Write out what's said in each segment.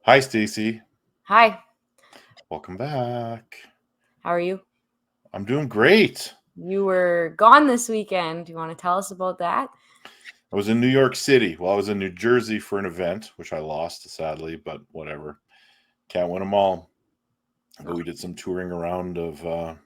Hi, Stacy. Hi, Welcome back. how are you? I'm doing great. You were gone this weekend. Do you want to tell us about that? I was in New York City. Well, I was in New Jersey for an event, which I lost, sadly, but whatever. Can't win them all. But we did some touring around of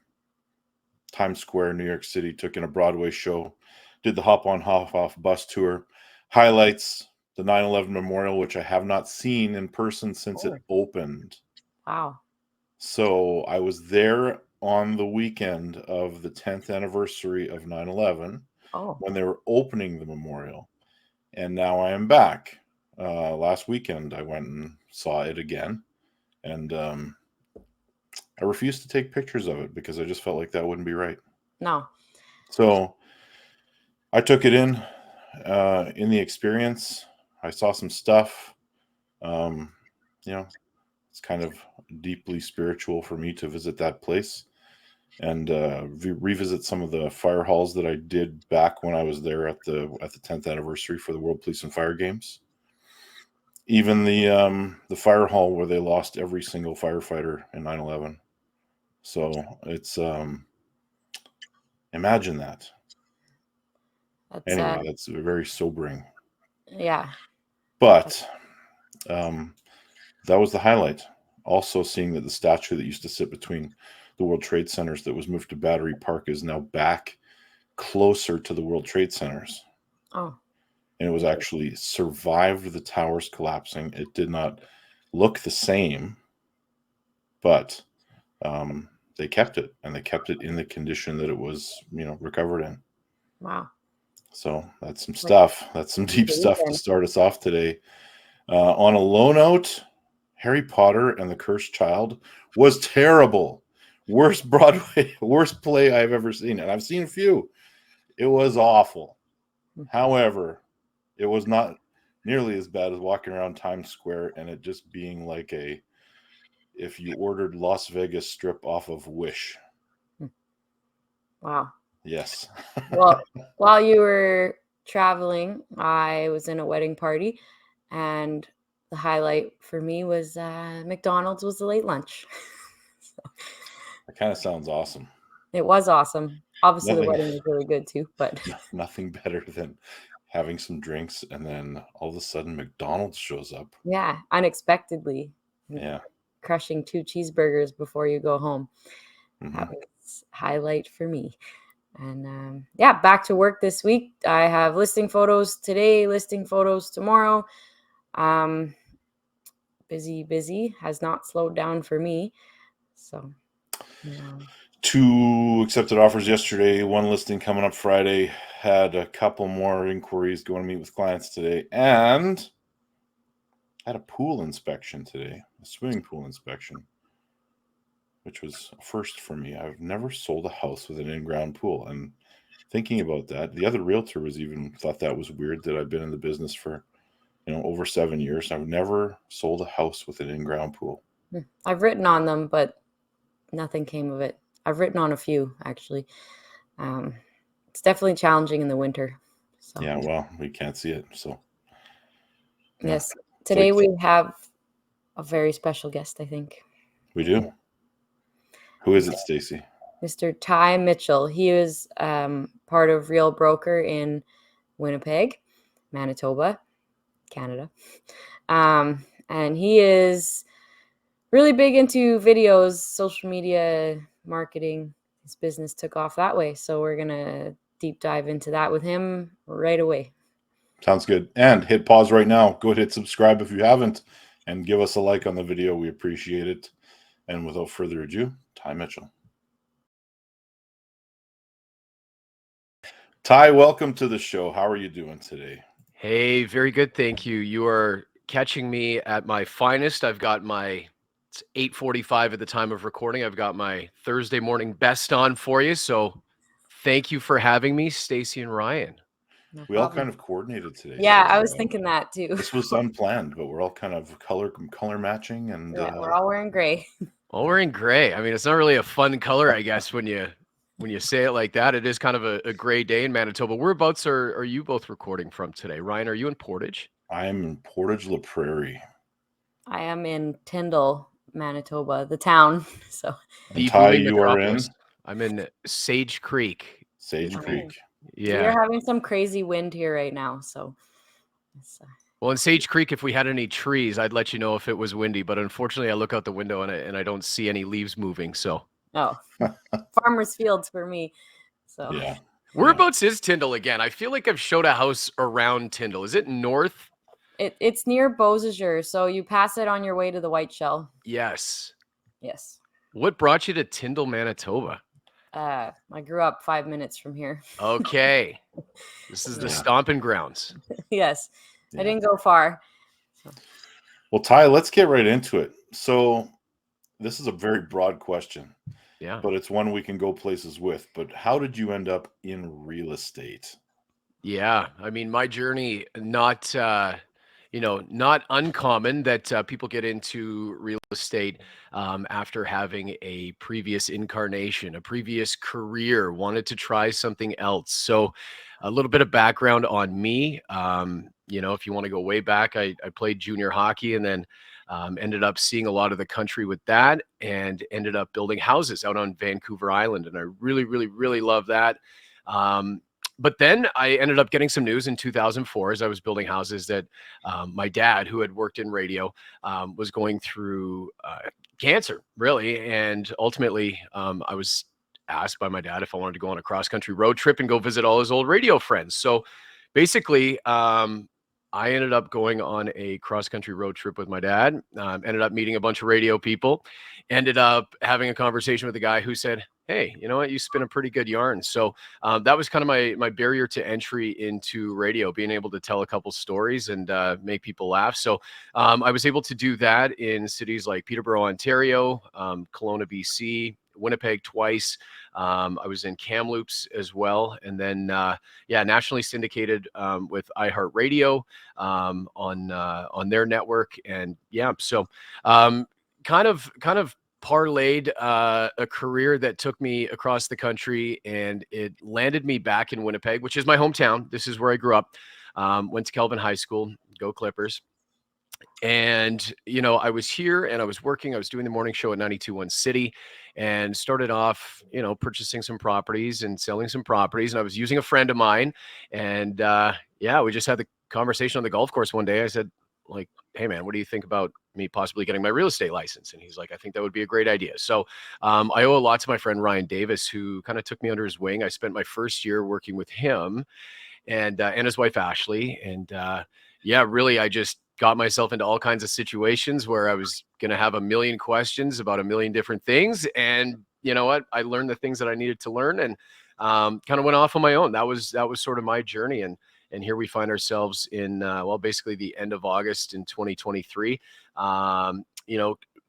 Times Square, New York City, took in a Broadway show, did the hop on, hop off bus tour, highlights the 9/11 memorial, which I have not seen in person since it opened. Wow. So I was there on the weekend of the 10th anniversary of 9/11 Oh, when they were opening the memorial. And now I am back. Last weekend, I went and saw it again. And I refused to take pictures of it because I just felt like that wouldn't be right. no. So I took it in the experience. I saw some stuff. Um, it's kind of deeply spiritual for me to visit that place and revisit some of the fire halls that I did back when I was there at the 10th anniversary for the World Police and Fire Games. Even the fire hall where they lost every single firefighter in 9/11. So it's imagine that. That's Anyway, that's very sobering. yeah. But that was the highlight. Also, seeing that the statue that used to sit between the World Trade Centers that was moved to Battery Park is now back closer to the World Trade Centers. Oh, And it was actually survived the towers collapsing. It did not look the same, but they kept it, and they kept it in the condition that it was, recovered in. wow. So that's some stuff. That's some deep stuff to start us off today. On a low note, Harry Potter and the Cursed Child was terrible. Worst Broadway, worst play I've ever seen. And I've seen a few. It was awful. However, it was not nearly as bad as walking around Times Square and it just being like if you ordered Las Vegas strip off of Wish. Wow. Yes. Well, while you were traveling, I was in a wedding party, and the highlight for me was McDonald's was the late lunch. That kind of sounds awesome. It was awesome. Obviously, the wedding was really good too, but nothing better than having some drinks and then all of a sudden McDonald's shows up. yeah, unexpectedly. Yeah. Crushing 2 cheeseburgers before you go home. Mm-hmm. That was highlight for me. And back to work this week. I have listing photos today, listing photos tomorrow. Busy, has not slowed down for me. So, 2 accepted offers yesterday, 1 listing coming up Friday, had a couple more inquiries, going to meet with clients today, and had a pool inspection today, a swimming pool inspection, which was a first for me. I've never sold a house with an in-ground pool, and thinking about that, the other realtor was even thought that was weird that I've been in the business for over 7 years. I've never sold a house with an in-ground pool. I've written on them, but nothing came of it. I've written on a few, actually. It's definitely challenging in the winter. So. Yeah, well, we can't see it, so. Yes. Today we have a very special guest, I think. We do. Who is it, Stacy? Mr. Ty Mitchell. He is part of Real Broker in Winnipeg, Manitoba, Canada. And he is really big into videos, social media marketing. His business took off that way. So we're going to deep dive into that with him right away. Sounds good. And hit pause right now. Go ahead, hit subscribe if you haven't, and give us a like on the video. We appreciate it. And without further ado, Ty Mitchell. Ty, welcome to the show. How are you doing today? Hey, very good. Thank you. You are catching me at my finest. I've got it's 8:45 at the time of recording. I've got my Thursday morning best on for you. So thank you for having me, Stacy and Ryan. No we all kind of coordinated today. Yeah, so, I was thinking that too. This was unplanned, but we're all kind of color matching, and we're all wearing gray. All wearing gray. I mean, it's not really a fun color, I guess, when you say it like that. It is kind of a gray day in Manitoba. Whereabouts are you both recording from today? Ryan, are you in Portage? I am in Portage La Prairie. I am in Tyndall, Manitoba, the town. So And The Ty, booming you are metropolis. in I'm in Sage Creek. Sage nice. Creek. We are Yeah. having some crazy wind here right now. So it's, Well, in Sage Creek, if we had any trees, I'd let you know if it was windy. But unfortunately, I look out the window and I don't see any leaves moving. So oh, farmer's fields for me. So Yeah. whereabouts is Tyndall again? I feel like I've showed a house around Tyndall. Is it north? it's near Beausejour. So you pass it on your way to the White Shell. Yes. Yes. What brought you to Tyndall, Manitoba? I grew up 5 minutes from here. Okay. This is the Yeah. stomping grounds. Yes. Yeah. I didn't go far. Well, Ty, let's get right into it. So this is a very broad question, Yeah. but it's one we can go places with. But how did you end up in real estate? Yeah. I mean, my journey, not not uncommon that people get into real estate after having a previous incarnation, a previous career, wanted to try something else. So, a little bit of background on me. If you want to go way back, I played junior hockey and then ended up seeing a lot of the country with that and ended up building houses out on Vancouver Island. And I really, really, really love that. Um, but then I ended up getting some news in 2004 as I was building houses that my dad, who had worked in radio, was going through cancer, really. And ultimately, I was asked by my dad if I wanted to go on a cross country road trip and go visit all his old radio friends. So basically, I ended up going on a cross country road trip with my dad, ended up meeting a bunch of radio people, ended up having a conversation with a guy who said, "Hey, you know what? You spin a pretty good yarn." So that was kind of my barrier to entry into radio, being able to tell a couple stories and make people laugh. So I was able to do that in cities like Peterborough, Ontario, Kelowna, BC, Winnipeg twice. I was in Kamloops as well, and then nationally syndicated with iHeartRadio on their network, and so kind of parlayed a career that took me across the country, and it landed me back in Winnipeg, which is my hometown. This is where I grew up. Went to Kelvin High School. Go Clippers. And, I was here and I was working. I was doing the morning show at 92.1 City and started off, purchasing some properties and selling some properties. And I was using a friend of mine. And we just had the conversation on the golf course one day. I said, like, "Hey, man, what do you think about me possibly getting my real estate license?" And he's like, "I think that would be a great idea." So I owe a lot to my friend Ryan Davis, who kind of took me under his wing. I spent my first year working with him and his wife Ashley, and really, I just got myself into all kinds of situations where I was going to have a million questions about a million different things, and you know what? I learned the things that I needed to learn, and kind of went off on my own. That was sort of my journey, and here we find ourselves in basically the end of August in 2023.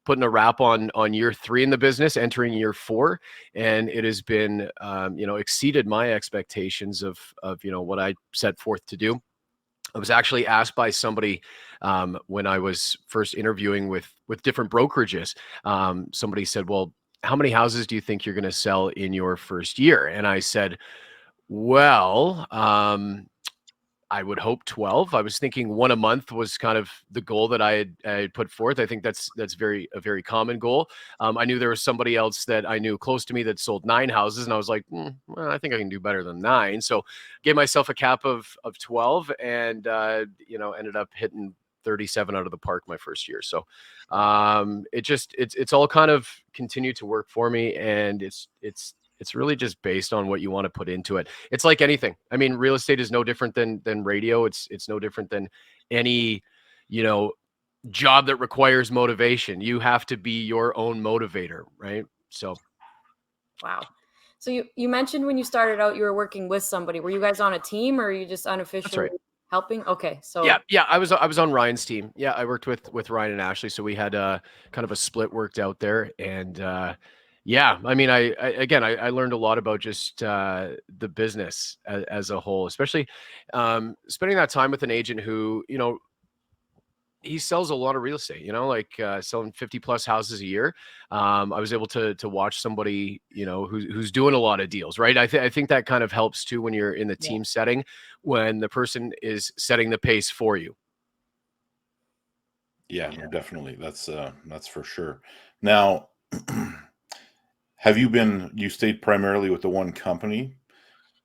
Putting a wrap on year 3 in the business, entering year 4, and it has been exceeded my expectations of what I set forth to do. I was actually asked by somebody when I was first interviewing with different brokerages. Somebody said, "Well, how many houses do you think you're going to sell in your first year?" And I said, "Well, I would hope 12." I was thinking one a month was kind of the goal that I had put forth. I think that's a very common goal. I knew there was somebody else that I knew close to me that sold 9 houses, and I was like, well, I think I can do better than 9. So gave myself a cap of 12, and ended up hitting 37 out of the park my first year. So it's all kind of continued to work for me, and it's really just based on what you want to put into it. It's like anything. I mean, real estate is no different than radio. It's no different than any, job that requires motivation. You have to be your own motivator, right? So Wow. So you mentioned when you started out, you were working with somebody. Were you guys on a team or are you just that's unofficially right. helping? Okay. So Yeah. I was on Ryan's team. Yeah, I worked with Ryan and Ashley, so we had kind of a split worked out there, and I mean, I learned a lot about just the business as a whole, especially spending that time with an agent who, he sells a lot of real estate, like selling 50 plus houses a year. I was able to watch somebody, who's doing a lot of deals, right? I think that kind of helps too when you're in the yeah. team setting, when the person is setting the pace for you. Yeah, definitely. That's for sure. Now, you stayed primarily with the one company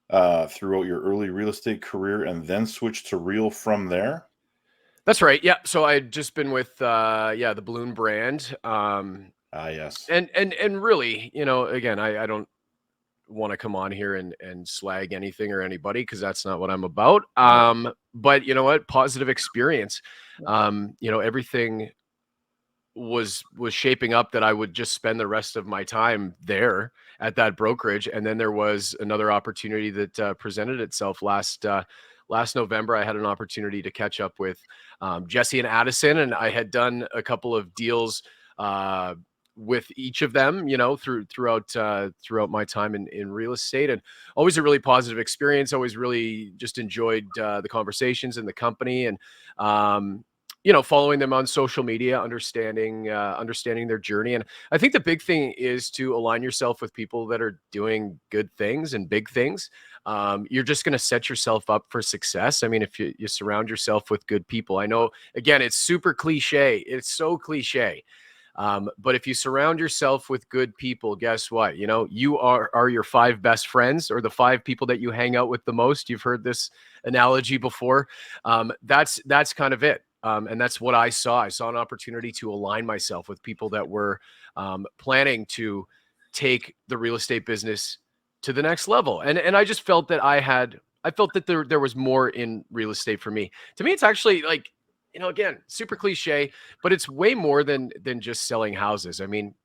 throughout your early real estate career and then switched to Real from there? That's right. Yeah. So I'd just been with the Balloon brand. Ah, yes. And really, again, I don't want to come on here and slag anything or anybody, because that's not what I'm about. But you know what? Positive experience. Everything was shaping up that I would just spend the rest of my time there at that brokerage. And then there was another opportunity that presented itself last November. I had an opportunity to catch up with Jesse and Addison, and I had done a couple of deals with each of them, throughout my time in real estate, and always a really positive experience. Always really just enjoyed the conversations in the company, and following them on social media, understanding their journey. And I think the big thing is to align yourself with people that are doing good things and big things. You're just going to set yourself up for success. I mean, if you surround yourself with good people, I know, again, it's super cliche. It's so cliche. But if you surround yourself with good people, guess what? You are your 5 best friends, or the 5 people that you hang out with the most. You've heard this analogy before. That's kind of it. And that's what I saw. I saw an opportunity to align myself with people that were planning to take the real estate business to the next level. And I just felt that I felt that there was more in real estate for me. To me, it's actually like, again, super cliche, but it's way more than just selling houses. I mean,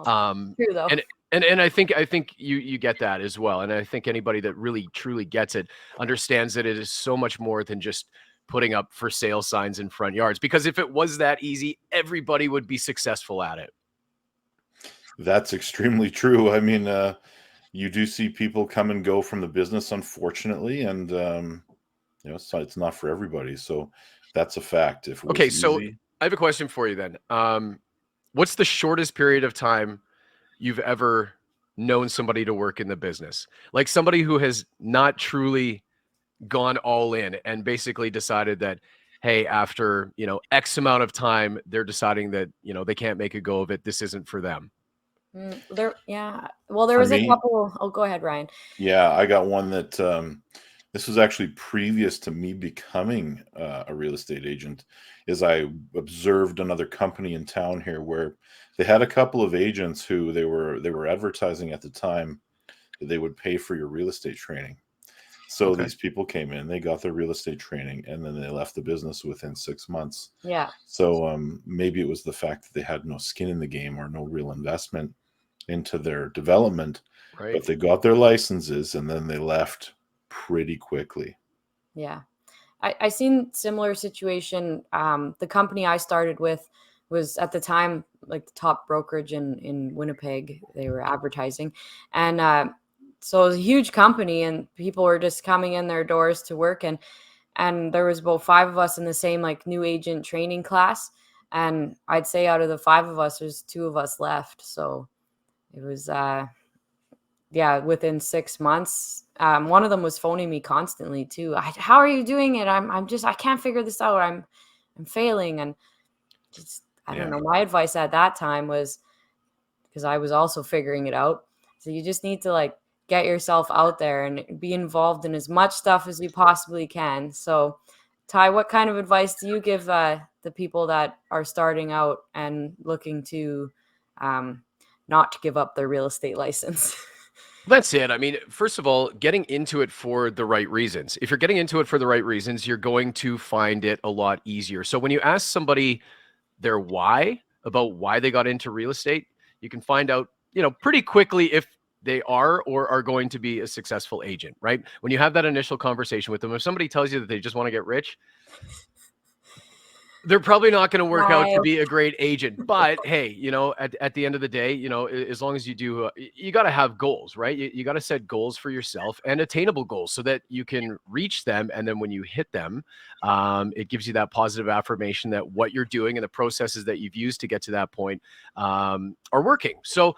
True though. and I think you get that as well. And I think anybody that really truly gets it understands that it is so much more than just putting up for sale signs in front yards. Because if it was that easy, everybody would be successful at it. That's extremely true. I mean, you do see people come and go from the business, unfortunately, and so it's not for everybody. So that's a fact. If it Okay, was so easy, I have a question for you then. What's the shortest period of time you've ever known somebody to work in the business? Like somebody who has not truly gone all in and basically decided that, hey, after, X amount of time, they're deciding that, they can't make a go of it. This isn't for them. Yeah. Well, there for was a me, couple. Oh, go ahead, Ryan. yeah, I got one that this was actually previous to me becoming a real estate agent. Is I observed another company in town here where they had a couple of agents who they were advertising at the time that they would pay for your real estate training. So Okay. these people came in, they got their real estate training, and then they left the business within 6 months. Yeah. So maybe it was the fact that they had no skin in the game or no real investment into their development, Right. but they got their licenses and then they left pretty quickly. Yeah. I seen similar situation. The company I started with was at the time like the top brokerage in Winnipeg. They were advertising, and so it was a huge company, and people were just coming in their doors to work, and there was about 5 of us in the same like new agent training class, and I'd say out of the 5 of us, there's 2 of us left. So it was yeah, within 6 months. One of them was phoning me constantly too. How are you doing it? I can't figure this out. I'm failing. And just, I don't Yeah. know. My advice at that time was, because I was also figuring it out. So you just need to like get yourself out there and be involved in as much stuff as you possibly can. So Ty, what kind of advice do you give the people that are starting out and looking to not give up their real estate license? That's it. I mean, first of all, getting into it for the right reasons. If you're getting into it for the right reasons, you're going to find it a lot easier. So when you ask somebody their why, about why they got into real estate, you can find out, pretty quickly if they are or are going to be a successful agent, right? When you have that initial conversation with them, if somebody tells you that they just want to get rich, they're probably not going to work out to Smile. be a great agent. But hey, at the end of the day, as long as you do, you got to have goals, right? You got to set goals for yourself, and attainable goals, so that you can reach them. And then when you hit them, it gives you that positive affirmation that what you're doing and the processes that you've used to get to that point are working. So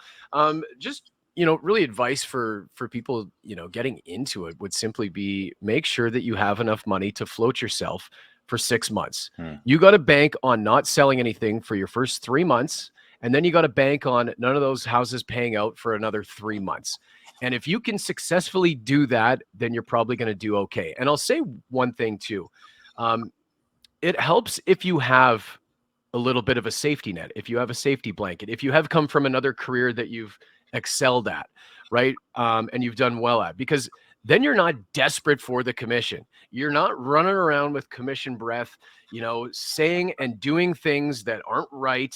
just, really advice for people, getting into it would simply be make sure that you have enough money to float yourself for 6 months. Hmm. You got to bank on not selling anything for your first 3 months. And then you got to bank on none of those houses paying out for another 3 months. And if you can successfully do that, then you're probably going to do okay. And I'll say one thing too. It helps if you have a little bit of a safety net, if you have a safety blanket, if you have come from another career that you've excelled at, right? And you've done well at, because then you're not desperate for the commission. You're not running around with commission breath, saying and doing things that aren't right,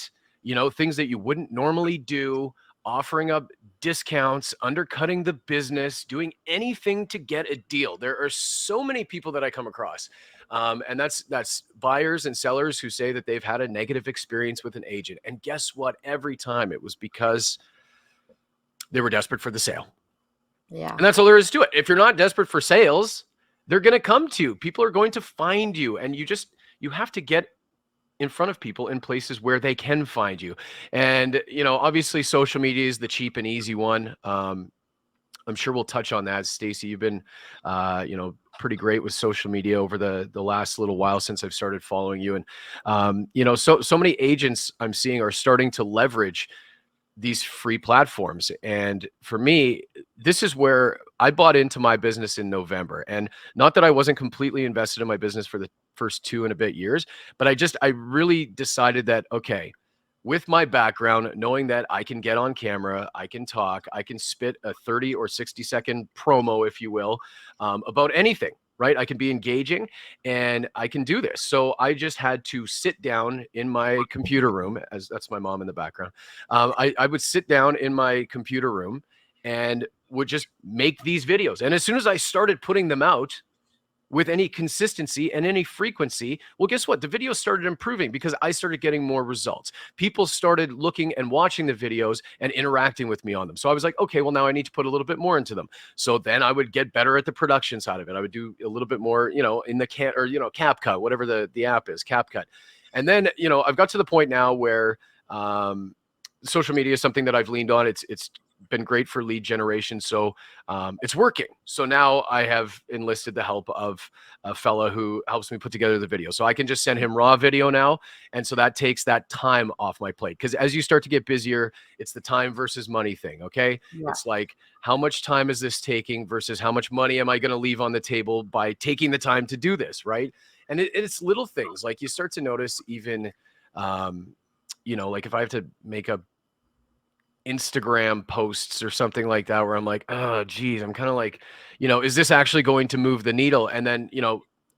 things that you wouldn't normally do, offering up discounts, undercutting the business, doing anything to get a deal. There are so many people that I come across. And that's buyers and sellers who say that they've had a negative experience with an agent. And guess what? Every time it was because they were desperate for the sale. Yeah. And that's all there is to it. If you're not desperate for sales, they're going to come to you. People are going to find you. And you have to get in front of people in places where they can find you. And, obviously social media is the cheap and easy one. I'm sure we'll touch on that. Stacey, you've been, pretty great with social media over the last little while since I've started following you. And, so many agents I'm seeing are starting to leverage these free platforms. And for me, this is where I bought into my business in November. And not that I wasn't completely invested in my business for the first 2 and a bit years, but I really decided that, okay, with my background, knowing that I can get on camera, I can talk, I can spit a 30 or 60-second promo, if you will, about anything, right? I can be engaging and I can do this. So I just had to sit down in my computer room, as that's my mom in the background. I would sit down in my computer room and would just make these videos. And as soon as I started putting them out with any consistency and any frequency, well, guess what? The videos started improving because I started getting more results. People started looking and watching the videos and interacting with me on them. So I was like, okay, well, now I need to put a little bit more into them. So then I would get better at the production side of it. I would do a little bit more, in the CapCut, whatever the app is, CapCut. And then, I've got to the point now where social media is something that I've leaned on. It's been great for lead generation. So it's working. So now I have enlisted the help of a fella who helps me put together the video. So I can just send him raw video now. And so that takes that time off my plate. Because as you start to get busier, it's the time versus money thing. Okay. Yeah. It's like, how much time is this taking versus how much money am I going to leave on the table by taking the time to do this? Right. And it's little things like you start to notice even, like if I have to make a Instagram posts or something like that, where I'm like, oh, geez, I'm kind of like, is this actually going to move the needle? And then,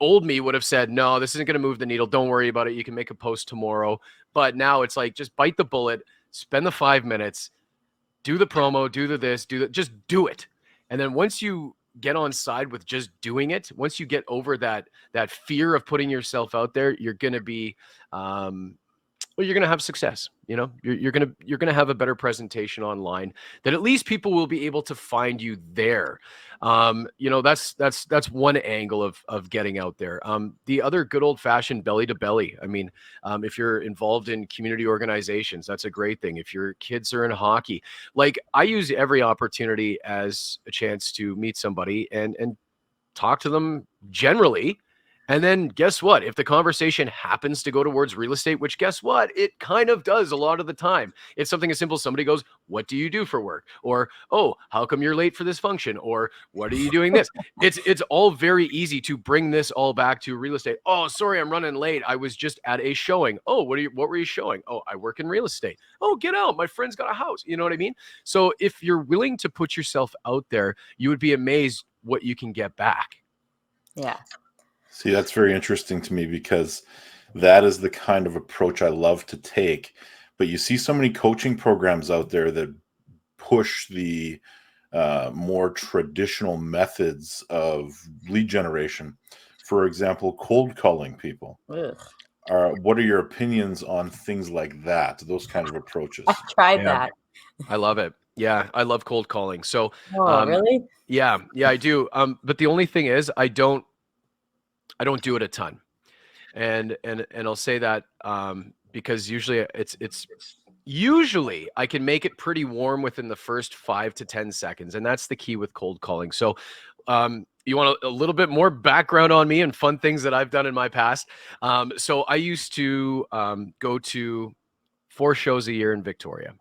old me would have said, no, this isn't going to move the needle. Don't worry about it. You can make a post tomorrow. But now it's like, just bite the bullet, spend the 5 minutes, do the promo, do the this, just do it. And then once you get on side with just doing it, once you get over that fear of putting yourself out there, you're going to be, you're going to have success. You're going to have a better presentation online that at least people will be able to find you there. That's one angle of getting out there. The other good old fashioned belly to belly. I mean, if you're involved in community organizations, that's a great thing. If your kids are in hockey, like I use every opportunity as a chance to meet somebody and talk to them generally. And then guess what? If the conversation happens to go towards real estate, which guess what? It kind of does a lot of the time. It's something as simple. Somebody goes, what do you do for work? Or, oh, how come you're late for this function? Or what are you doing this? It's all very easy to bring this all back to real estate. Oh, sorry, I'm running late. I was just at a showing. Oh, what were you showing? Oh, I work in real estate. Oh, get out. My friend's got a house. You know what I mean? So if you're willing to put yourself out there, you would be amazed what you can get back. Yeah. See, that's very interesting to me because that is the kind of approach I love to take. But you see so many coaching programs out there that push the more traditional methods of lead generation. For example, cold calling people. Ugh. What are your opinions on things like that, those kind of approaches? I tried Yeah. that. I love it. Yeah, I love cold calling. So, Oh, really? yeah, I do. But the only thing is, I don't do it a ton, and I'll say that because usually usually I can make it pretty warm within the first 5 to 10 seconds, and that's the key with cold calling. So, you want a little bit more background on me and fun things that I've done in my past. So I used to go to 4 shows a year in Victoria.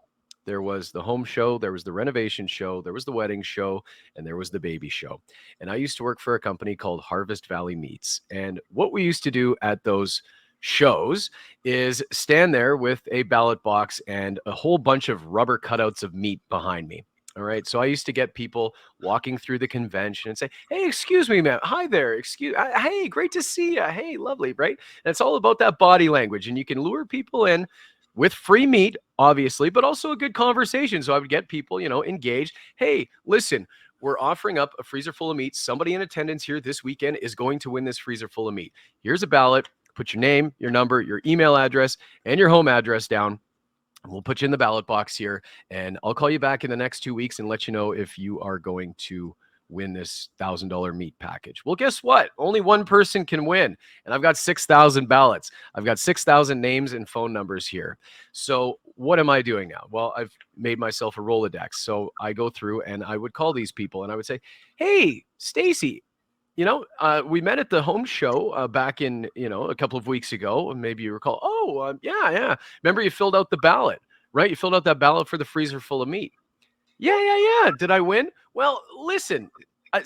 There was the home show, there was the renovation show, there was the wedding show, and there was the baby show. And I used to work for a company called Harvest Valley Meats. And what we used to do at those shows is stand there with a ballot box and a whole bunch of rubber cutouts of meat behind me. All right. So I used to get people walking through the convention and say, "Hey, excuse me, ma'am. Hi there. Hey, great to see you. Hey, lovely." Right. And it's all about that body language. And you can lure people in with free meat, obviously, but also a good conversation. So I would get people, engaged. Hey, listen, we're offering up a freezer full of meat. Somebody in attendance here this weekend is going to win this freezer full of meat. Here's a ballot. Put your name, your number, your email address, and your home address down. We'll put you in the ballot box here, and I'll call you back in the next 2 weeks and let you know if you are going to win this $1,000 meat package. Well, guess what? Only one person can win, and I've got 6,000 ballots. I've got 6,000 names and phone numbers here. So what am I doing now? Well, I've made myself a Rolodex. So I go through and I would call these people and I would say, "Hey, Stacy, we met at the home show back in, a couple of weeks ago. And maybe you recall, yeah. Remember you filled out the ballot, right? You filled out that ballot for the freezer full of meat. Yeah. Did I win? Well, listen,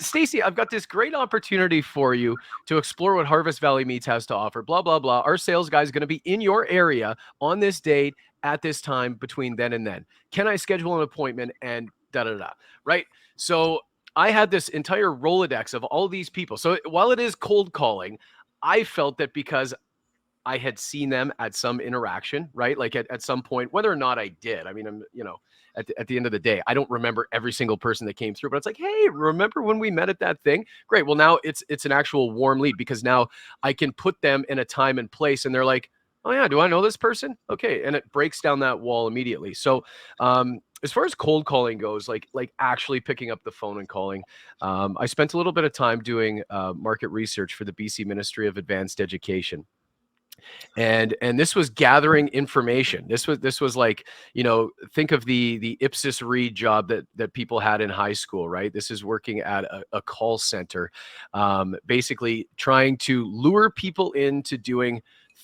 Stacy, I've got this great opportunity for you to explore what Harvest Valley Meats has to offer. Blah, blah, blah. Our sales guy is going to be in your area on this date at this time between then and then. Can I schedule an appointment?" And da-da-da, right? So I had this entire Rolodex of all these people. So while it is cold calling, I felt that because I had seen them at some interaction, right? Like at some point, whether or not I did. I mean, at the end of the day, I don't remember every single person that came through, but it's like, "Hey, remember when we met at that thing?" Great. Well, now it's an actual warm lead because now I can put them in a time and place and they're like, "Oh yeah, do I know this person?" Okay. And it breaks down that wall immediately. So, as far as cold calling goes, like actually picking up the phone and calling, I spent a little bit of time doing market research for the BC Ministry of Advanced Education. And this was gathering information. This was like, think of the Ipsos Reid job that people had in high school, right? This is working at a call center, basically trying to lure people into doing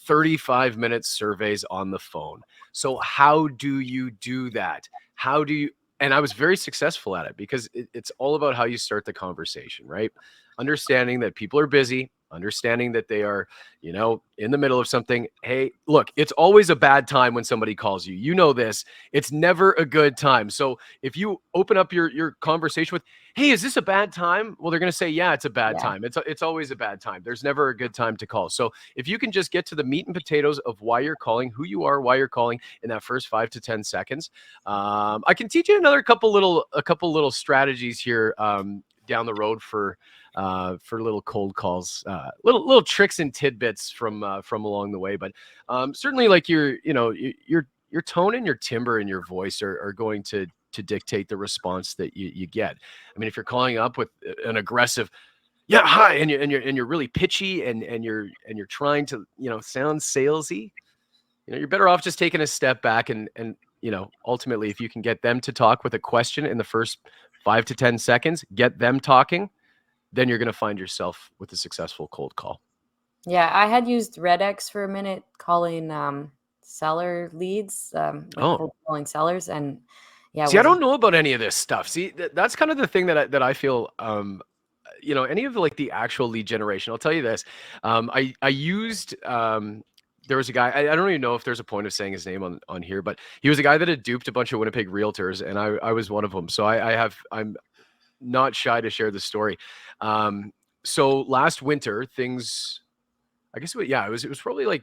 35-minute surveys on the phone. So how do you do that? And I was very successful at it because it's all about how you start the conversation, right? Understanding that people are busy, understanding that they are, in the middle of something. Hey, look, it's always a bad time when somebody calls you. You know this. It's never a good time. So if you open up your conversation with, "Hey, is this a bad time?" Well, they're going to say, "Yeah, it's a bad time." It's always a bad time. There's never a good time to call. So if you can just get to the meat and potatoes of why you're calling, who you are, why you're calling in that first 5 to 10 seconds, I can teach you a couple little strategies here down the road for little cold calls, little tricks and tidbits from along the way. But certainly, like your tone and your timbre and your voice are going to dictate the response that you get. I mean, if you're calling up with an aggressive, "Yeah, hi," and you're really pitchy and you're trying to sound salesy, you're better off just taking a step back and ultimately, if you can get them to talk with a question in the first 5 to 10 seconds, get them talking, then you're going to find yourself with a successful cold call. Yeah, I had used RedX for a minute calling seller leads, cold calling sellers, and yeah. See, I don't know about any of this stuff. See, that's kind of the thing that I feel. Any of the actual lead generation. I'll tell you this. I used. There was a guy. I don't even know if there's a point of saying his name on here, but he was a guy that had duped a bunch of Winnipeg realtors, and I was one of them. So I'm not shy to share the story. So last winter, things, I guess it was probably like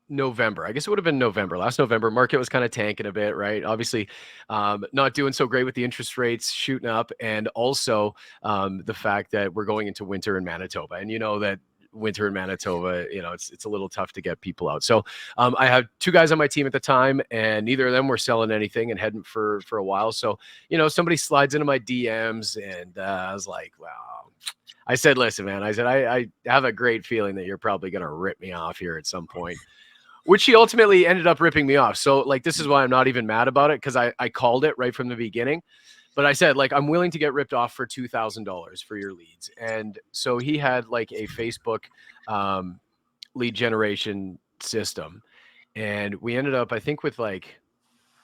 November. I guess it would have been November. Last November, market was kind of tanking a bit, right? Obviously, not doing so great with the interest rates shooting up, and also the fact that we're going into winter in Manitoba, and that winter in Manitoba, it's a little tough to get people out. So I had 2 guys on my team at the time, and neither of them were selling anything and heading for a while. So somebody slides into my DMs, and I was like, wow. I said, "Listen, man," I said, I have a great feeling that you're probably going to rip me off here at some point," which he ultimately ended up ripping me off. So this is why I'm not even mad about it, because I called it right from the beginning. But I said, like, I'm willing to get ripped off for $2,000 for your leads. And so he had like a Facebook lead generation system. And we ended up, I think, with like,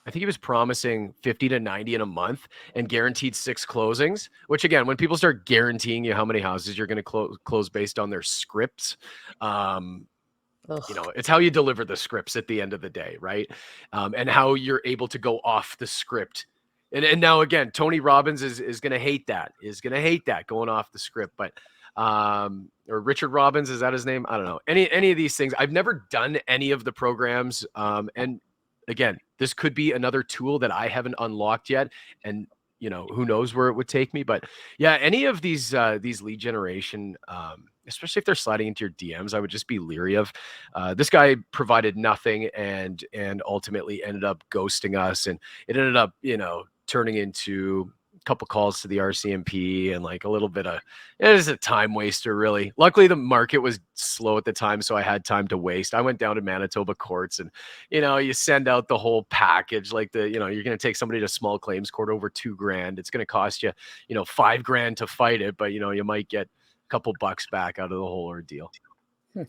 I think he was promising 50 to 90 in a month and guaranteed 6 closings, which again, when people start guaranteeing you how many houses you're going to close based on their scripts, you know, it's how you deliver the scripts at the end of the day, right? And how you're able to go off the script. And now again, Tony Robbins is going to hate that, going off the script, but or Richard Robbins, is that his name? I don't know. Any of these things. I've never done any of the programs. And again, this could be another tool that I haven't unlocked yet. And you know, who knows where it would take me, but yeah, any of these lead generation, especially if they're sliding into your DMs, I would just be leery of. This guy provided nothing and ultimately ended up ghosting us, and it ended up, you know, turning into a couple calls to the RCMP and like a little bit of, it is a time waster, really. Luckily, the market was slow at the time, so I had time to waste. I went down to Manitoba courts, and you know, you send out the whole package, like the, you know, you're going to take somebody to small claims court over $2,000. It's going to cost you, you know, $5,000 to fight it, but you know, you might get a couple bucks back out of the whole ordeal.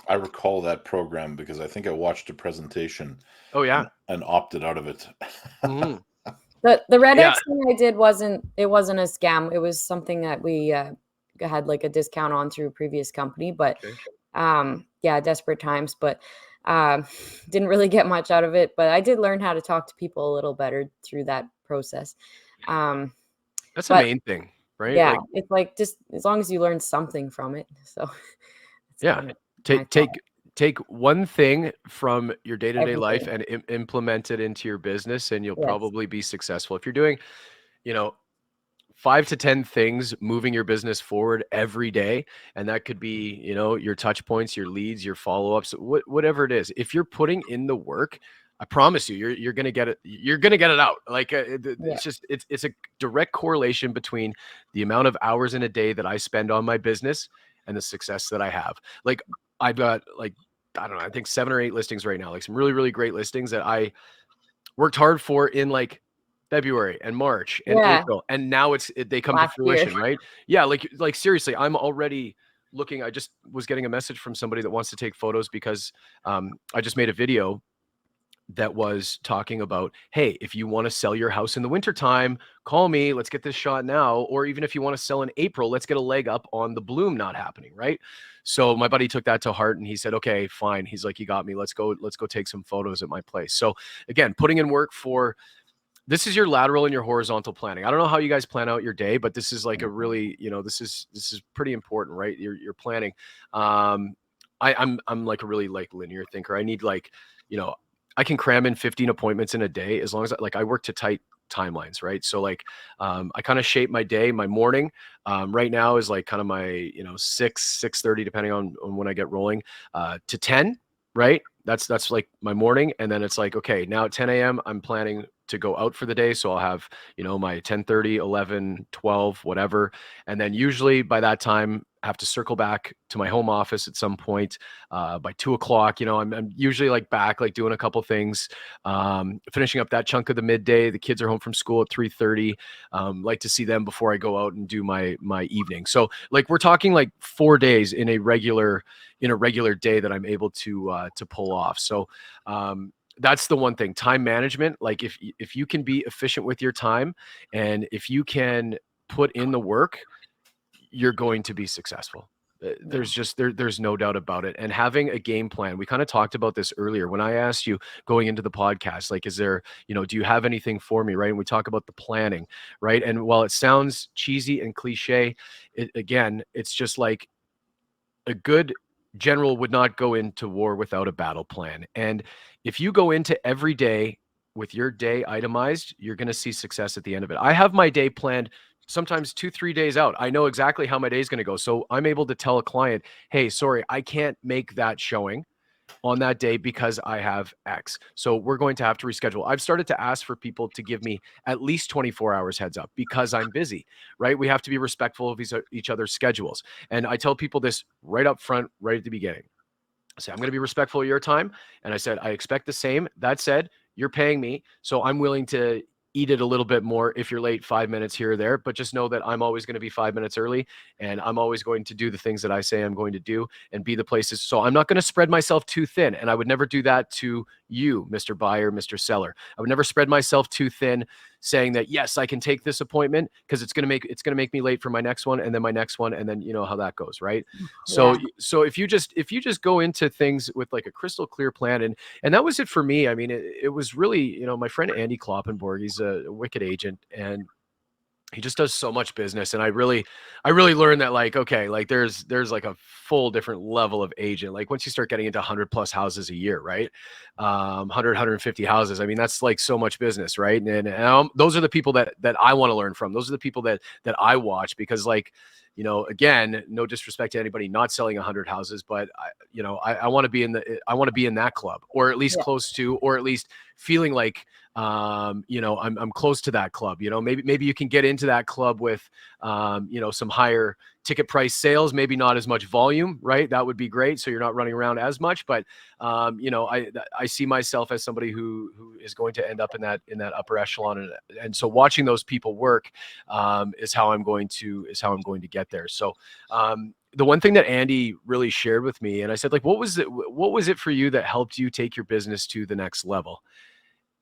I recall that program because I think I watched a presentation. Oh yeah, and opted out of it. Mm-hmm. The Red X thing I did wasn't a scam. It was something that we had like a discount on through a previous company, but yeah, desperate times, but didn't really get much out of it. But I did learn how to talk to people a little better through that process. That's the main thing, right? Yeah, like, it's like just as long as you learn something from it. So yeah, take one thing from your day-to-day life and implement it into your business, and you'll probably be successful. If you're doing, you know, 5 to 10 things moving your business forward every day, and that could be, you know, your touch points, your leads, your follow-ups, whatever it is. If you're putting in the work, I promise you, you're gonna get it. You're gonna get it out. Like it's just it's a direct correlation between the amount of hours in a day that I spend on my business and the success that I have. Like I've got like, I don't know, I think 7 or 8 listings right now, like some really, really great listings that I worked hard for in like February and March and April, and now they come to fruition, right? Yeah, like seriously, I'm already looking. I just was getting a message from somebody that wants to take photos because I just made a video that was talking about, hey, if you want to sell your house in the wintertime, call me, let's get this shot now. Or even if you want to sell in April, let's get a leg up on the bloom not happening, right? So my buddy took that to heart and he said, okay, fine. He's like, you got me. Let's go take some photos at my place. So again, putting in work for, this is your lateral and your horizontal planning. I don't know how you guys plan out your day, but this is like a really, you know, this is pretty important, right? You're planning. I'm like a really like linear thinker. I need like, you know, I can cram in 15 appointments in a day as long as I work to tight timelines, right? So like I kind of shape my day. My morning right now is like kind of my, you know, 6:30 depending on when I get rolling to 10, right? That's like my morning. And then it's like, okay, now at 10 a.m. I'm planning to go out for the day. So I'll have, you know, my 10:30, 11, 12, whatever. And then usually by that time, I have to circle back to my home office at some point by 2:00. You know, I'm usually like back, like doing a couple things, finishing up that chunk of the midday. The kids are home from school at 3:30. Like to see them before I go out and do my evening. So like we're talking like 4 days in a regular day that I'm able to pull off. So that's the one thing, time management. Like if you can be efficient with your time and if you can put in the work, you're going to be successful. There's just there's no doubt about it. And having a game plan, we kind of talked about this earlier when I asked you going into the podcast, like, is there, you know, do you have anything for me? Right. And we talk about the planning, right? And while it sounds cheesy and cliche, again, it's just like a good general would not go into war without a battle plan. And if you go into every day with your day itemized, you're going to see success at the end of it. I have my day planned sometimes 2-3 days out. I know exactly how my day is going to go. So I'm able to tell a client, hey, sorry, I can't make that showing on that day because I have X. So we're going to have to reschedule. I've started to ask for people to give me at least 24 hours heads up because I'm busy, right? We have to be respectful of each other's schedules. And I tell people this right up front, right at the beginning. I say, I'm going to be respectful of your time. And I said, I expect the same. That said, you're paying me. So I'm willing to eat it a little bit more if you're late 5 minutes here or there, but just know that I'm always going to be 5 minutes early, and I'm always going to do the things that I say I'm going to do and be the places. So I'm not going to spread myself too thin. And I would never do that to you, Mr. Buyer, Mr. Seller. I would never spread myself too thin saying that, yes, I can take this appointment because it's going to make me late for my next one, and then my next one. And then you know how that goes. Right. So, Yeah. so if you just go into things with like a crystal clear plan, and that was it for me. I mean, it was really, you know, my friend Andy Kloppenborg, he's a wicked agent, and he just does so much business. And I really learned that, like, okay, like there's like a full different level of agent. Like once you start getting into 100+ houses a year, right? 150 houses. I mean, that's like so much business, right? And those are the people that I want to learn from. Those are the people that I watch, because, like, you know, again, no disrespect to anybody not selling 100 houses, but I want to be in that club, or at least Yeah. close to, or at least feeling like, you know, I'm close to that club. You know, maybe you can get into that club with, you know, some higher ticket price sales, maybe not as much volume, right? That would be great. So you're not running around as much, but, you know, I see myself as somebody who is going to end up in that upper echelon. And so watching those people work, is how I'm going to get there. So, the one thing that Andy really shared with me, and I said, like, what was it for you that helped you take your business to the next level?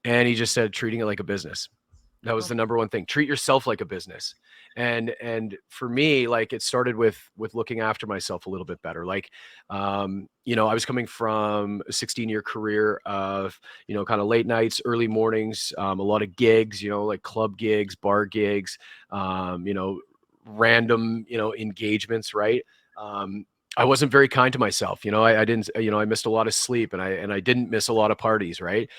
And he just said, treating it like a business. That was the number one thing. Treat yourself like a business. And for me, like, it started with looking after myself a little bit better. Like, you know, I was coming from a 16-year career of, you know, kind of late nights, early mornings, a lot of gigs, you know, like club gigs, bar gigs, you know, random, you know, engagements, right? I wasn't very kind to myself. You know, I didn't, you know, I missed a lot of sleep, and I didn't miss a lot of parties, right?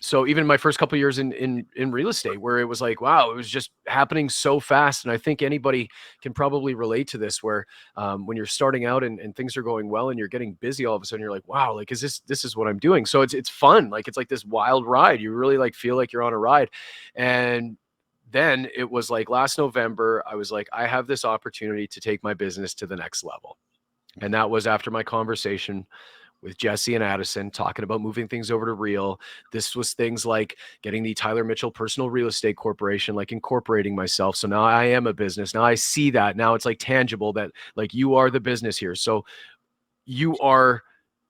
So even my first couple of years in real estate, where it was like, wow, it was just happening so fast. And I think anybody can probably relate to this, where, when you're starting out and things are going well and you're getting busy, all of a sudden you're like, wow, like, this is what I'm doing. So it's fun. Like, it's like this wild ride. You really like feel like you're on a ride. And then it was like last November, I was like, I have this opportunity to take my business to the next level. And that was after my conversation with Jesse and Addison, talking about moving things over to Real. This was things like getting the Tyler Mitchell Personal Real Estate Corporation, like incorporating myself. So now I am a business. Now I see that. Now it's like tangible, that like you are the business here. So you are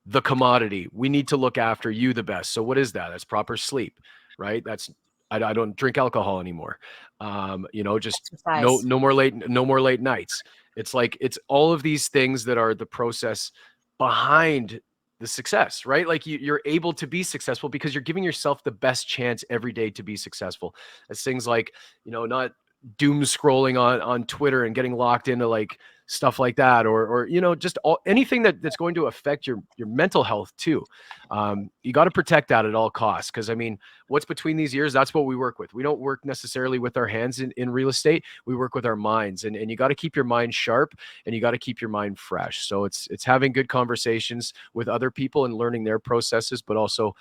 the commodity. We need to look after you the best. So what is that? That's proper sleep, right? That's, I don't drink alcohol anymore. You know, just Exercise. no more late nights. It's like, it's all of these things that are the process behind the success, right? Like you're able to be successful because you're giving yourself the best chance every day to be successful. It's things like, you know, not doom scrolling on Twitter and getting locked into like stuff like that, or you know, just anything that's going to affect your mental health too. You got to protect that at all costs, because I mean, what's between these ears, that's what we work with. We don't work necessarily with our hands in real estate. We work with our minds, and you got to keep your mind sharp, and you got to keep your mind fresh. So it's having good conversations with other people and learning their processes, but also,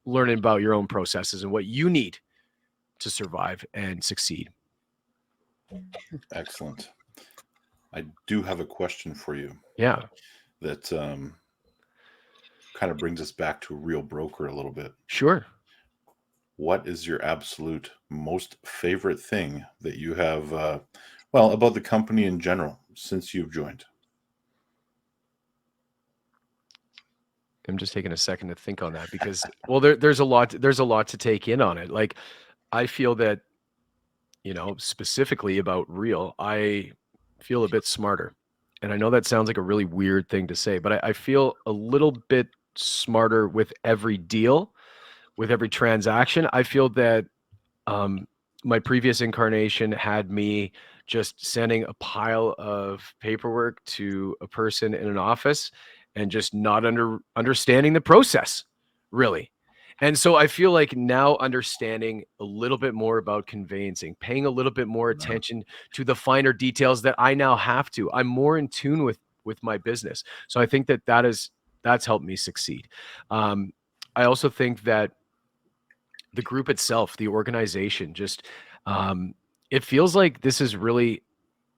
learning about your own processes and what you need to survive and succeed. Excellent. I do have a question for you. Yeah. That kind of brings us back to Real Broker a little bit. Sure. What is your absolute most favorite thing that you have, well, about the company in general since you've joined? I'm just taking a second to think on that, because, well, there's a lot to take in on it. Like, I feel that, you know, specifically about Real, I feel a bit smarter. And I know that sounds like a really weird thing to say, but I feel a little bit smarter with every deal, with every transaction. I feel that, um, my previous incarnation had me just sending a pile of paperwork to a person in an office and just not understanding the process, really. And so I feel like now understanding a little bit more about conveyancing, paying a little bit more attention to the finer details that I now have to. I'm more in tune with my business. So I think that that's helped me succeed. I also think that the group itself, the organization, just, it feels like this is really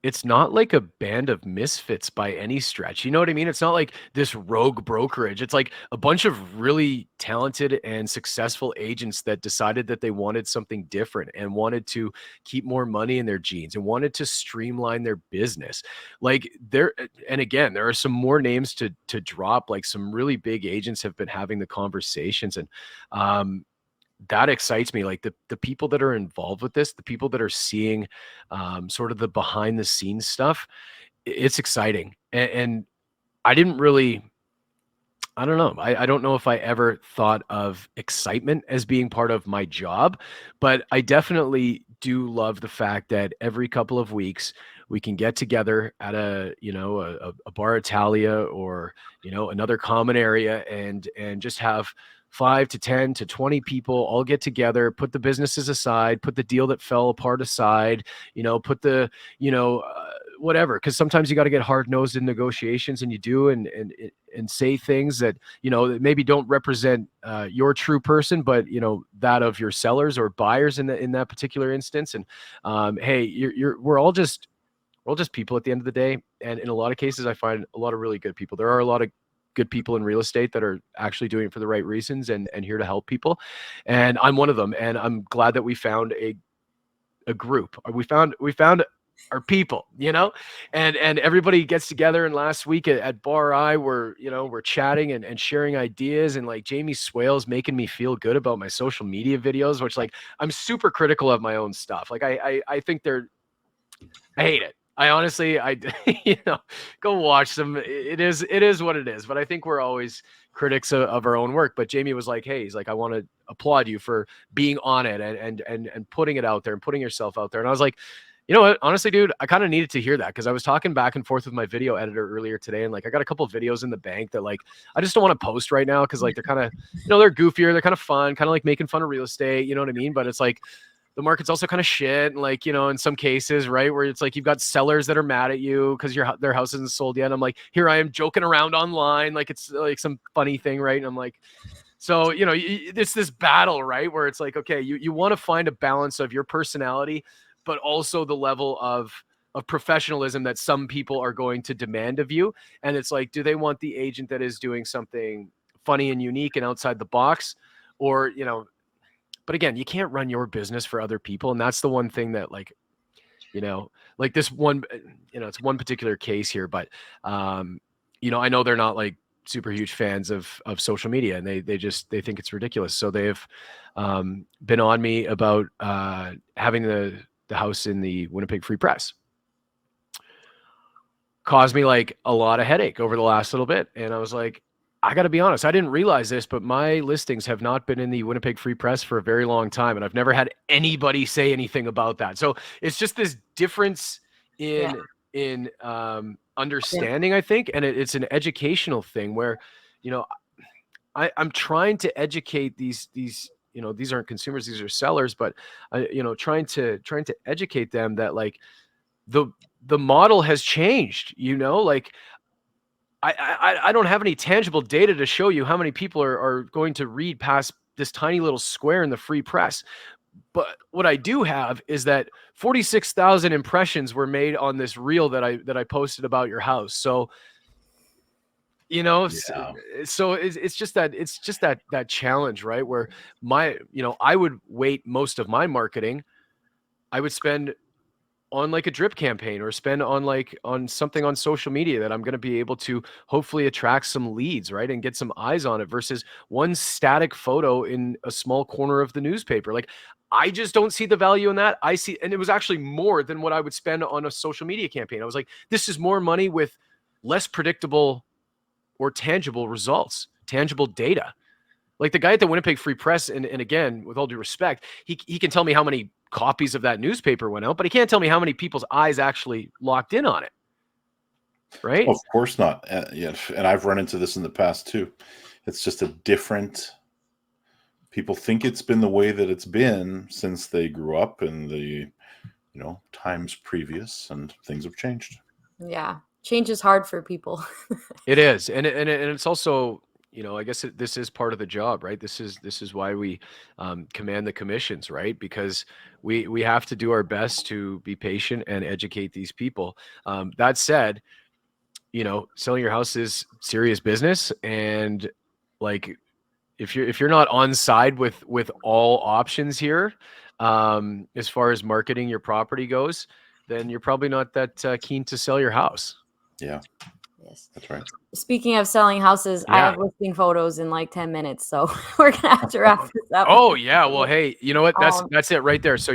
it's not like a band of misfits by any stretch. You know what I mean? It's not like this rogue brokerage. It's like a bunch of really talented and successful agents that decided that they wanted something different and wanted to keep more money in their jeans and wanted to streamline their business. Like there, and again, there are some more names to drop. Like some really big agents have been having the conversations, and that excites me. Like the people that are involved with this, the people that are seeing sort of the behind the scenes stuff, it's exciting. And I didn't really, I don't know. I don't know if I ever thought of excitement as being part of my job, but I definitely do love the fact that every couple of weeks we can get together at a bar Italia or, another common area and just have 5 to 10 to 20 people all get together, put the businesses aside, put the deal that fell apart aside, put the, whatever, because sometimes you got to get hard nosed in negotiations, and you do, and say things that that maybe don't represent your true person, but that of your sellers or buyers in that particular instance. And hey, we're all just people at the end of the day. And in a lot of cases, I find a lot of really good people. There are a lot of good people in real estate that are actually doing it for the right reasons and here to help people. And I'm one of them. And I'm glad that we found a group. We found our people, and everybody gets together. And last week at Bar I, we're chatting and sharing ideas. And like Jamie Swales making me feel good about my social media videos, which like I'm super critical of my own stuff. Like I think I hate it. I honestly, go watch them. It is what it is. But I think we're always critics of our own work. But Jamie was like, hey, he's like, I want to applaud you for being on it and putting it out there and putting yourself out there. And I was like, you know what? Honestly, dude, I kind of needed to hear that, because I was talking back and forth with my video editor earlier today, and like I got a couple of videos in the bank that like I just don't want to post right now because like they're kind of, they're goofier, they're kind of fun, kind of like making fun of real estate, you know what I mean? But it's like the market's also kind of shit, and like in some cases, right, where it's like you've got sellers that are mad at you because their house isn't sold yet. And I'm like, here I am joking around online like it's like some funny thing, right? And I'm like, so it's this battle, right, where it's like, okay, you want to find a balance of your personality, but also the level of professionalism that some people are going to demand of you. And it's like, do they want the agent that is doing something funny and unique and outside the box, or but again, you can't run your business for other people. And that's the one thing that like this one, it's one particular case here, but I know they're not like super huge fans of social media, and they think it's ridiculous. So they've been on me about having the house in the Winnipeg Free Press. Caused me like a lot of headache over the last little bit. And I was like, I got to be honest, I didn't realize this, but my listings have not been in the Winnipeg Free Press for a very long time. And I've never had anybody say anything about that. So it's just this difference in understanding, I think. And it's an educational thing where, I'm trying to educate these, these aren't consumers, these are sellers, but trying to educate them that like the model has changed, like I don't have any tangible data to show you how many people are going to read past this tiny little square in the free press. But what I do have is that 46,000 impressions were made on this reel that I posted about your house. So, Yeah. so it's just that challenge, right? Where I would weight most of my marketing. I would spend on like a drip campaign, or spend on something on social media that I'm going to be able to hopefully attract some leads, right? And get some eyes on it, versus one static photo in a small corner of the newspaper. Like, I just don't see the value in that. And it was actually more than what I would spend on a social media campaign. I was like, this is more money with less predictable or tangible results, tangible data. Like the guy at the Winnipeg Free Press, and again, with all due respect, he can tell me how many copies of that newspaper went out, but he can't tell me how many people's eyes actually locked in on it. Right? Of course not. Yeah, and I've run into this in the past too. It's just a different. People think it's been the way that it's been since they grew up in the, times previous, and things have changed. Yeah, change is hard for people. It is, and it's also, I guess this is part of the job, right? This is why we command the commissions, right? Because we have to do our best to be patient and educate these people. That said, selling your house is serious business, and like if you're not on side with all options here, as far as marketing your property goes, then you're probably not that keen to sell your house. Yeah, Yes. that's right. Speaking of selling houses, I Yeah. have listing photos in like 10 minutes, so we're gonna have to wrap this up. Oh yeah, well hey, you know what? That's Um, that's it right there. So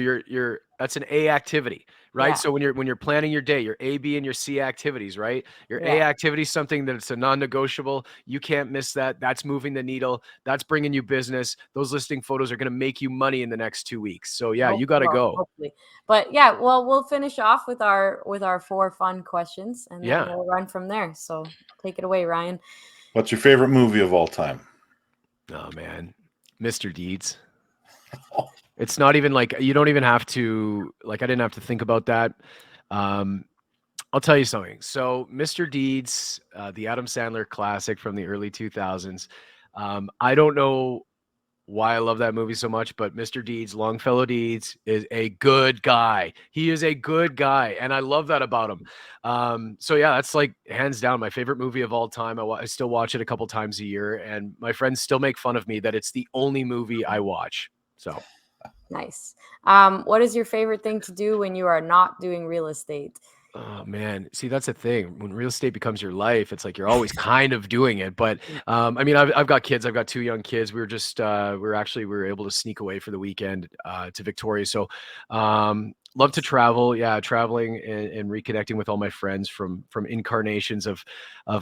that's an A activity, right? Yeah. So when you're planning your day, your A, B, and your C activities, right? Your A Yeah. activity is something that's a non-negotiable. You can't miss that. That's moving the needle. That's bringing you business. Those listing photos are going to make you money in the next 2 weeks. So yeah, you got to go. Hopefully. But yeah, well, we'll finish off with our 4 fun questions, and then Yeah. we'll run from there. So take it away, Ryan. What's your favorite movie of all time? Oh man, Mr. Deeds. It's not even like you don't even have to I didn't have to think about that. I'll tell you something. So Mr. Deeds, the Adam Sandler classic from the early 2000s. I don't know why I love that movie so much, but Mr. Deeds, Longfellow Deeds, is a good guy. He is a good guy, and I love that about him. So yeah, that's like hands down my favorite movie of all time. I still watch it a couple times a year, and my friends still make fun of me that it's the only movie I watch. So Nice. What is your favorite thing to do when you are not doing real estate? oh man, see that's the thing. When real estate becomes your life, it's like you're always kind of doing it. But I mean, I've got kids. I've got 2 young kids. We were able to sneak away for the weekend to Victoria. So love to travel. Yeah, traveling and reconnecting with all my friends from incarnations of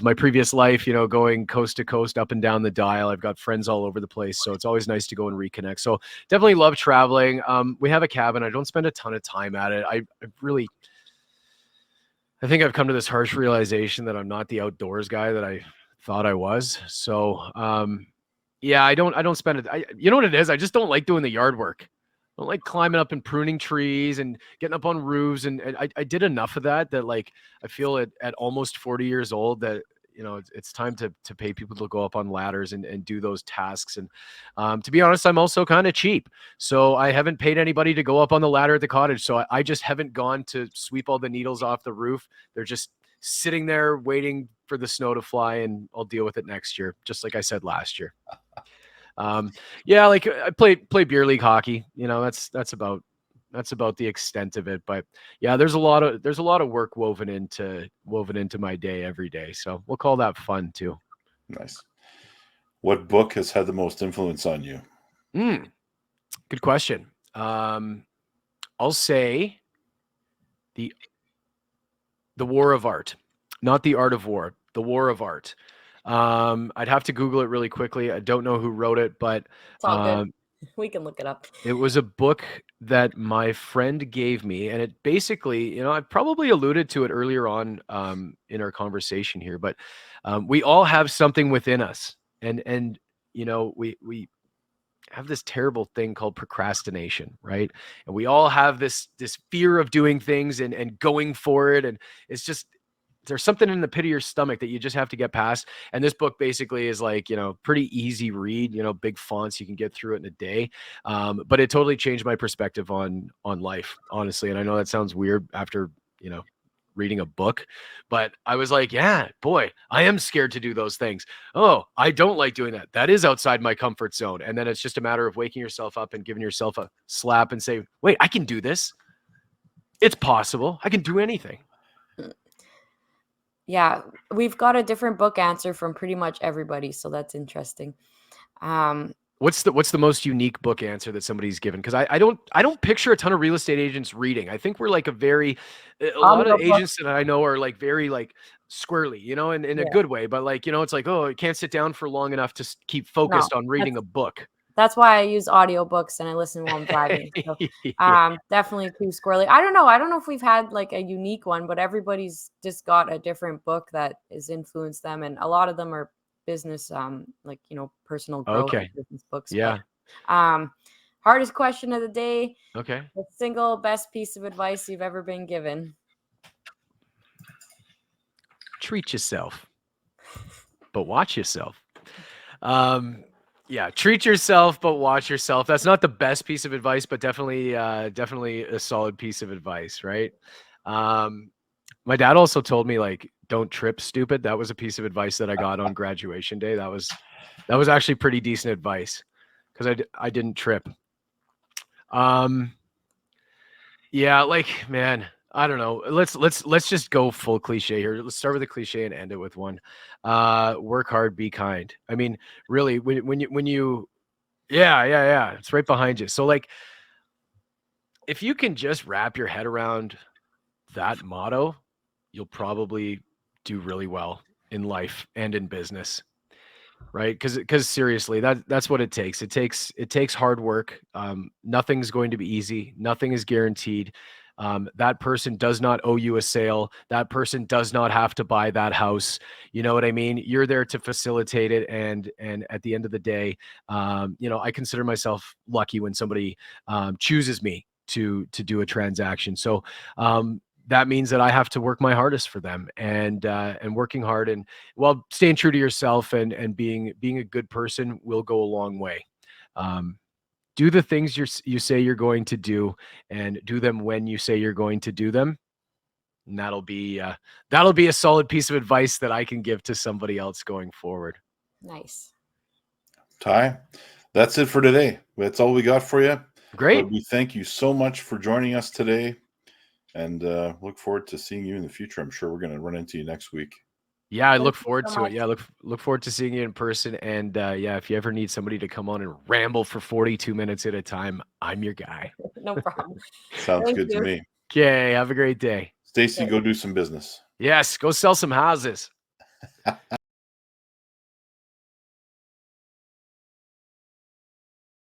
my previous life. Going coast to coast, up and down the dial. I've got friends all over the place, so it's always nice to go and reconnect. So definitely love traveling. We have a cabin. I don't spend a ton of time at it. I think I've come to this harsh realization that I'm not the outdoors guy that I thought I was. So, yeah, I don't spend it. You know what it is? I just don't like doing the yard work. I don't like climbing up and pruning trees and getting up on roofs. And I did enough of that like I feel at almost 40 years old that it's time to pay people to go up on ladders and do those tasks. And to be honest, I'm also kind of cheap. So I haven't paid anybody to go up on the ladder at the cottage. So I just haven't gone to sweep all the needles off the roof. They're just sitting there waiting for the snow to fly, and I'll deal with it next year, just like I said last year. Yeah, like I play beer league hockey. That's about the extent of it. But yeah, there's a lot of work woven into my day every day. So we'll call that fun too. Nice. What book has had the most influence on you? Good question. I'll say the War of Art, not the Art of War, the War of Art. I'd have to Google it really quickly. I don't know who wrote it, but It's all good. We can look it up. it was a book that my friend gave me, and it basically, I probably alluded to it earlier on in our conversation here, but we all have something within us, and we have this terrible thing called procrastination, right? And we all have this fear of doing things and going for it, and it's just there's something in the pit of your stomach that you just have to get past. And this book basically is like, pretty easy read, big fonts, you can get through it in a day. But it totally changed my perspective on life, honestly. And I know that sounds weird after, reading a book, but I was like, yeah, boy, I am scared to do those things. Oh, I don't like doing that. That is outside my comfort zone. And then it's just a matter of waking yourself up and giving yourself a slap and say, wait, I can do this. It's possible. I can do anything. Yeah, we've got a different book answer from pretty much everybody, so that's interesting. What's the most unique book answer that somebody's given? Because I don't picture a ton of real estate agents reading. I think we're like a lot of agents that I know are like very like squirrely, in a good way. But like, it's like, oh, I can't sit down for long enough to keep focused on reading a book. That's why I use audiobooks and I listen while I'm driving. So, definitely too squirrely. I don't know if we've had like a unique one, but everybody's just got a different book that has influenced them. And a lot of them are business, personal growth business books. Yeah. But, hardest question of the day. Okay. The single best piece of advice you've ever been given. Treat yourself, but watch yourself. Yeah, treat yourself, but watch yourself. That's not the best piece of advice, but definitely a solid piece of advice, right? My dad also told me, like, don't trip, stupid. That was a piece of advice that I got on graduation day. That was actually pretty decent advice, because I didn't trip. Yeah, like, man, I don't know. Let's just go full cliche here. Let's start with a cliche and end it with one. Work hard, be kind. I mean, really, when you yeah, it's right behind you. So, like, if you can just wrap your head around that motto, you'll probably do really well in life and in business, right? Because seriously, that's what it takes. It takes hard work. Nothing's going to be easy. Nothing is guaranteed. That person does not owe you a sale. That person does not have to buy that house. You know what I mean? You're there to facilitate it, and at the end of the day, I consider myself lucky when somebody chooses me to do a transaction. So that means that I have to work my hardest for them, and working hard and, well, staying true to yourself and being a good person will go a long way. Do the things you say you're going to do, and do them when you say you're going to do them. And that'll be a solid piece of advice that I can give to somebody else going forward. Nice. Ty, that's it for today. That's all we got for you. Great. But we thank you so much for joining us today, and look forward to seeing you in the future. I'm sure we're going to run into you next week. Yeah, I Thank look you forward so to it. much. Yeah, look forward to seeing you in person. And yeah, if you ever need somebody to come on and ramble for 42 minutes at a time, I'm your guy. No problem. Sounds Thank good to you. me. Okay, have a great day. Stacy, go do some business. Yes, go sell some houses.